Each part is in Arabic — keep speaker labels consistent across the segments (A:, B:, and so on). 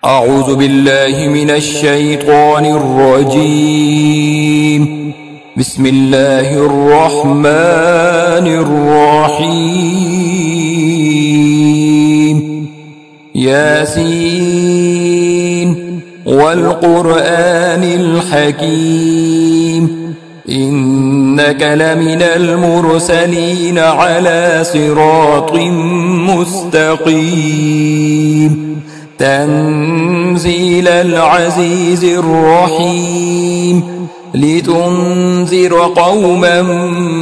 A: أعوذ بالله من الشيطان الرجيم. بسم الله الرحمن الرحيم. ياسين والقرآن الحكيم إنك لمن المرسلين على صراط مستقيم تنزيل العزيز الرحيم لتنذر قوما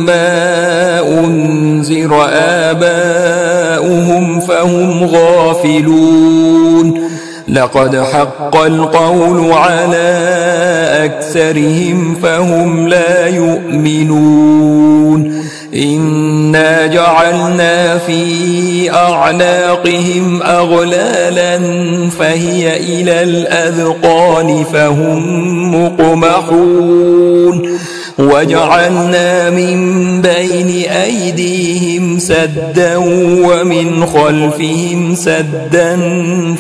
A: ما أنذر آباؤهم فهم غافلون لقد حق القول على أكثرهم فهم لا يؤمنون إنا جعلنا في أعناقهم أغلالا فهي إلى الأذقان فهم مقمحون وجعلنا من بين أيديهم سدا ومن خلفهم سدا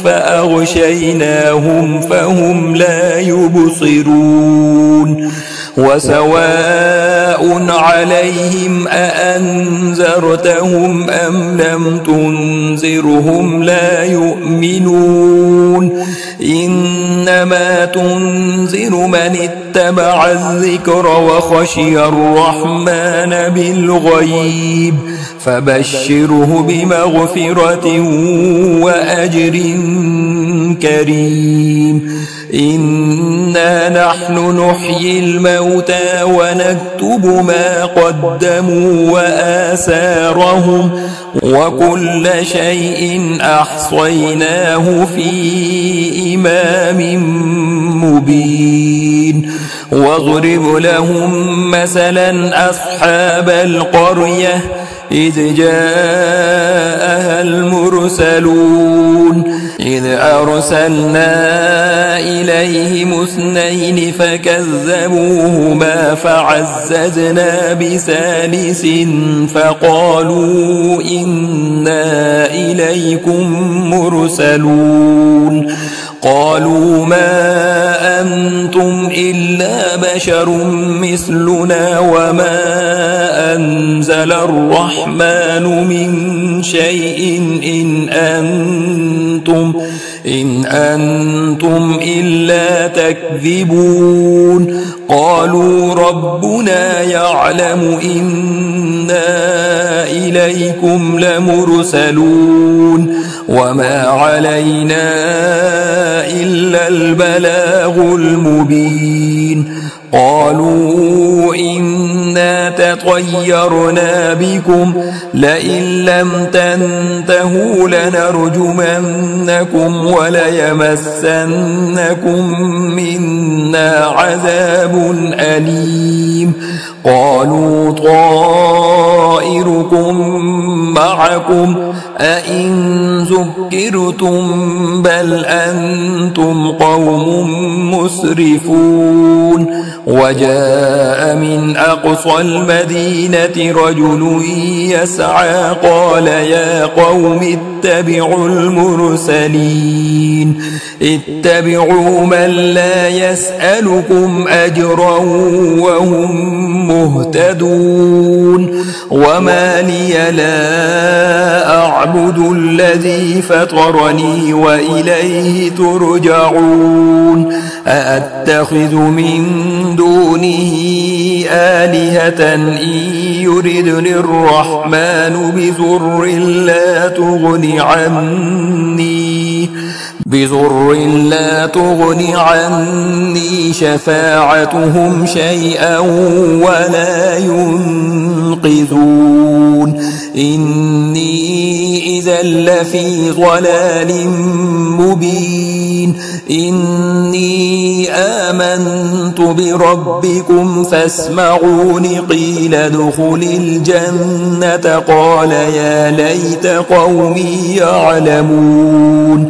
A: فأغشيناهم فهم لا يبصرون وسواء عليهم أأنذرتهم أم لم تنذرهم لا يؤمنون إنما تنذر من اتبع الذكر وخشي الرحمن بالغيب فبشره بمغفرة وأجر كريم إنا نحن نحيي الموتى ونكتب ما قدموا وآثارهم وكل شيء أحصيناه في إمام مبين واضرب لهم مثلا أصحاب القرية إذ جاءها المرسلون إذ أرسلنا إليهم اثنين فكذبوهما فعززنا بثالث فقالوا إنا إليكم مرسلون قالوا ما أنتم إلا بشر مثلنا وما أنزل الرحمن من شيء إن أنتم إلا تكذبون قالوا ربنا يعلم إنا إليكم لمرسلون وما علينا إلا البلاغ المبين قالوا إنا تطيرنا بكم لئن لم تنتهوا لنرجمنكم وليمسنكم منا عذاب أليم قالوا طائركم معكم أئن ذكرتم بل أنتم قوم مسرفون وجاء من أقصى المدينة رجل يسعى قال يا قوم اتبعوا المرسلين اتبعوا من لا يسألكم أجرا وهم مهتدون وما لي لا أعبد الذي فطرني وإليه ترجعون أأتخذ من دونه آلهة إن يردني الرحمن بضر لا تغني عني شفاعتهم شيئا ولا ينقذون إني إذا لفي ضلال مبين إني آمنت بربكم فاسمعون قيل ادخل الجنة قال يا ليت قومي يعلمون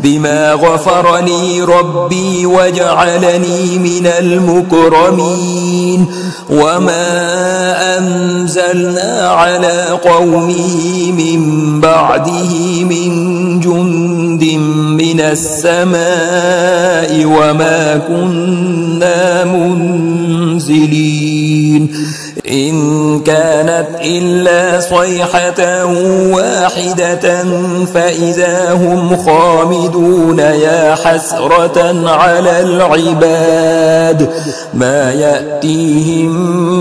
A: بما غفر لي ربي وجعلني من المكرمين وما أنزلنا على قومه من بعده من جند من السماء وما كنا منزلين إن كانت إلا صيحة واحدة فإذا هم خامدون يا حسرة على العباد ما يأتيهم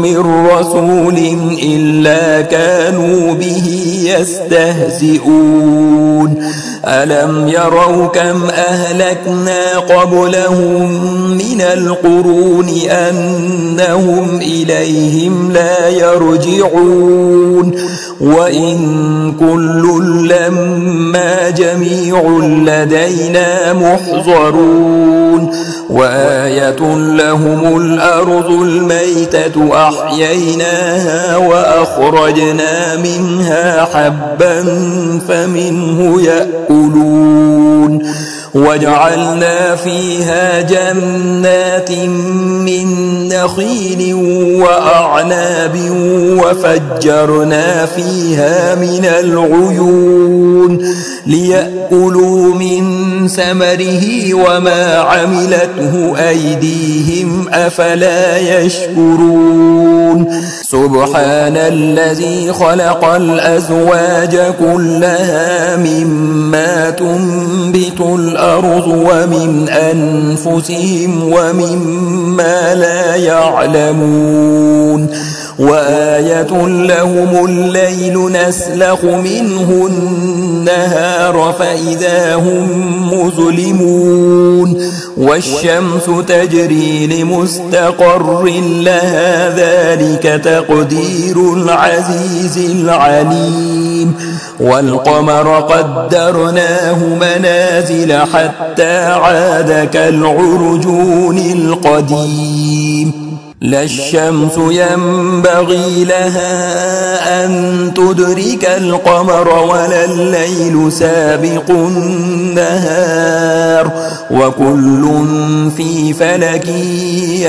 A: من رسول إلا كانوا به يستهزئون ألم يروا كم أهلكنا قبلهم من القرون أنهم إليهم لا يرجعون وإن كل لما جميع لدينا محضرون وآية لهم الأرض الميتة أحييناها وأخرجنا منها حبا فمنه يأكلون وجعلنا فيها جنات من نخيل وأعناب وفجرنا فيها من العيون ليأكلوا من ثمره وما عملته أيديهم أفلا يشكرون سبحان الذي خلق الأزواج كلها مما تنبت الأرض ومن أنفسهم ومما لا يعلمون وآية لهم الليل نسلخ منه النهار فإذا هم مظلمون والشمس تجري لمستقر لها ذلك تقدير العزيز العليم والقمر قدرناه منازل حتى عاد كالعرجون القديم لا الشمس ينبغي لها أن تدرك القمر ولا الليل سابق النهار وكل في فلك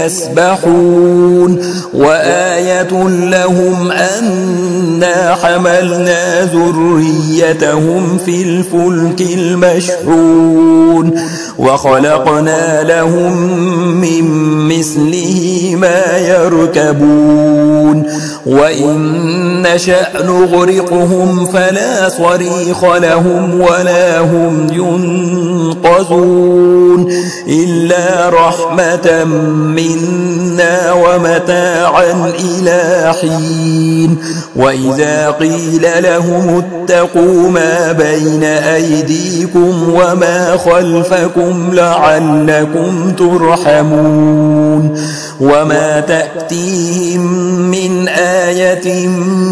A: يسبحون وآية لهم أنا حملنا ذريتهم في الفلك المشحون وخلقنا لهم من مثله ما يركبون وإن نشأ نغرقهم فلا صريخ لهم ولا هم ينقذون إلا رحمة منا ومتاعا إلى حين وإذا قيل لهم اتقوا ما بين أيديكم وما خلفكم لعلكم ترحمون وما تأتيهم من آية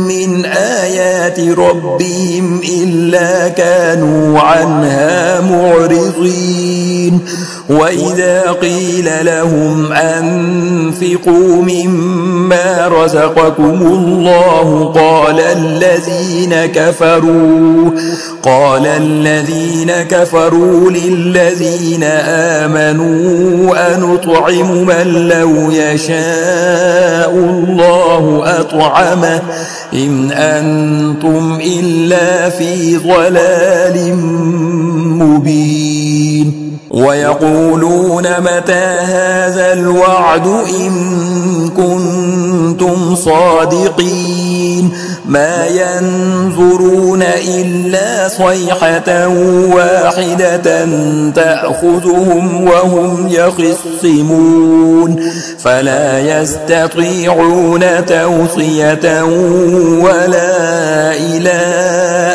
A: من آيات ربهم إلا كانوا عنها معرضين وإذا قيل لهم أنفقوا مما رزقكم الله قال الذين كفروا للذين آمنوا أنطعم من لو يشاء الله أطعمه إن أنتم إلا في ضلال مبين ويقولون متى هذا الوعد إن كنتم صادقين ما ينظرون إلا صيحة واحدة تأخذهم وهم يخصمون فلا يستطيعون توصية ولا إلى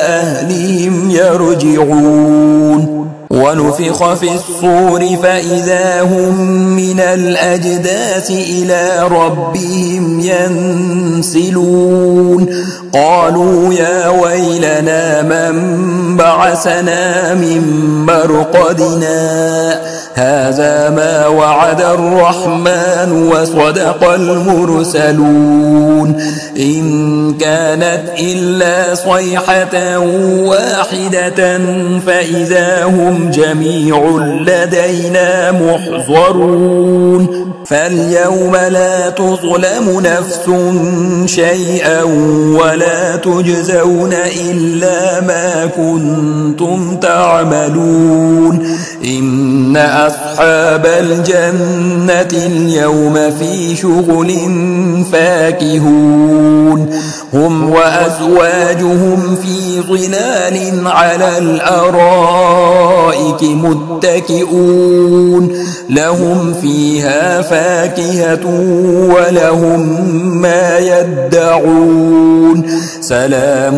A: أهلهم يرجعون ونفخ في الصور فإذا هم من الأجداث إلى ربهم ينسلون قالوا يا ويلنا من بعثنا من مرقدنا هذا ما وعد الرحمن وصدق المرسلون إن كانت إلا صيحة واحدة فإذا هم جميع لدينا محضرون فاليوم لا تظلم نفس شيئا ولا تجزون إلا ما كنتم تعملون إن أصحاب الجنة اليوم في شغل فاكهون هم وأزواجهم في ظلال على الأرائك متكئون لهم فيها فاكهة ولهم ما يدعون سلام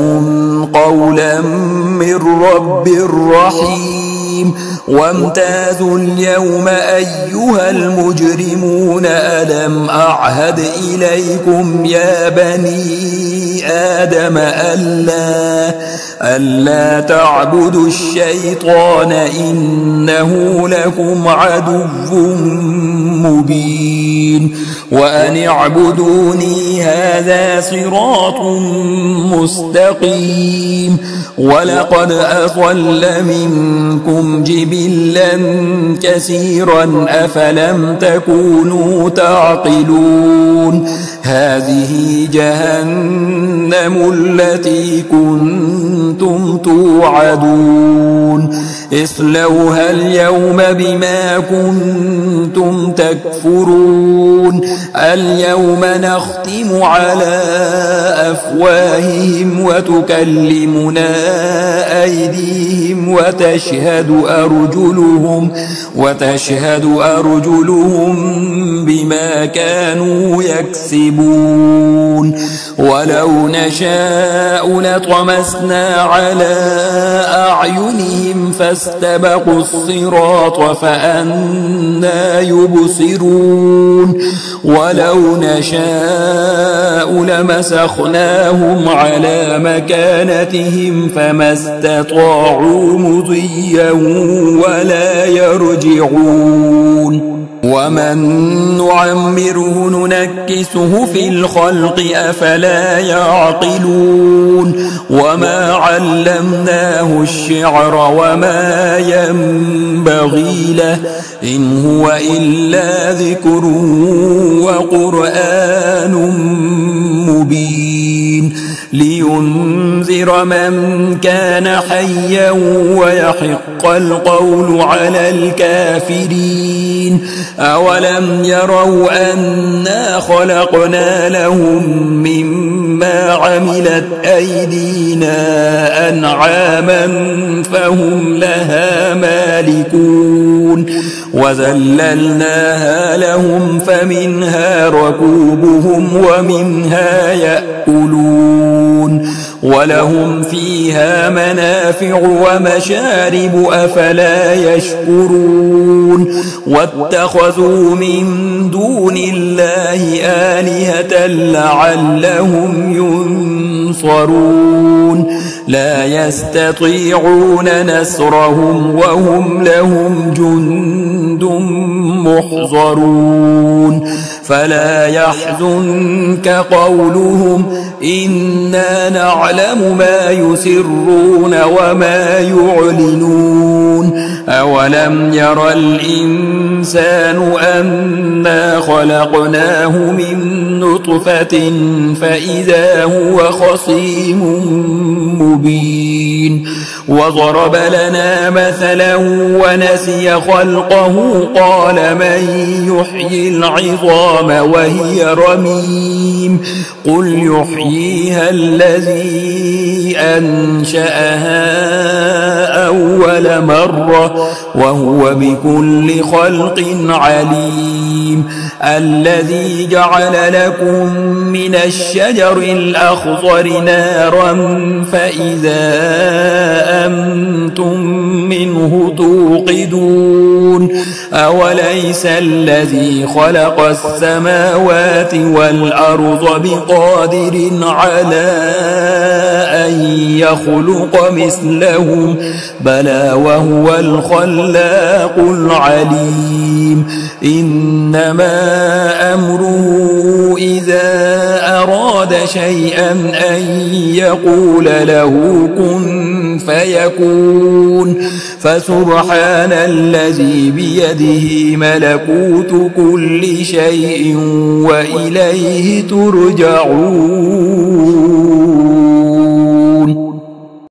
A: قولا من رب رحيم وامتازوا اليوم أيها المجرمون ألم أعهد إليكم يا بني آدم ألا تعبدوا الشيطان إنه لكم عدو مبين وأن اعبدوني هذا صراط مستقيم ولقد أضل منكم جبلا كثيرا أفلم تكونوا تعقلون هذه جهنم التي كنتم توعدون اصلوها اليوم بما كنتم تكفرون اليوم نختم على أفواههم وتكلمنا أيديهم وتشهد أرجلهم بما كانوا يكسبون ولو نشاء لطمسنا على أعينهم فاستبقوا الصراط فأنى يبصرون ولو نشاء لمسخناهم على مكانتهم فما استطاعوا مضيا ولا يرجعون ومن نعمره ننكسه في الخلق أفلا يعقلون وما علمناه الشعر وما ينبغي له إن هو إلا ذكر وقرآن مبين لينذر من كان حيا ويحق القول على الكافرين أولم يروا أنا خلقنا لهم مما عملت أيدينا أنعاما فهم لها مالكون وذللناها لهم فمنها ركوبهم ومنها يأكلون ولهم فيها منافع ومشارب أفلا يشكرون واتخذوا من دون الله آلهة لعلهم ينصرون لا يستطيعون نصرهم وهم لهم جند محضرون فلا يحزنك قولهم إنا نعلم ما يسرون وما يعلنون أولم ير الإنسان أنا خلقناه من نطفة فإذا هو خصيم مبين وضرب لنا مثلا ونسي خلقه قال من يحيي العظام وهي رميم قل يحييها الذي أنشأها أول مرة وهو بكل خلق عليم الذي جعل لكم من الشجر الأخضر نارا فإذا أنتم منه توقدون أوليس الذي خلق السماوات والأرض بقادر على أن يخلق مثلهم بلى وهو الخلاق العليم إنما أمره إذا أراد شيئا أن يقول له كن فيكون فسبحان الذي بيده ملكوت كل شيء وإليه ترجعون.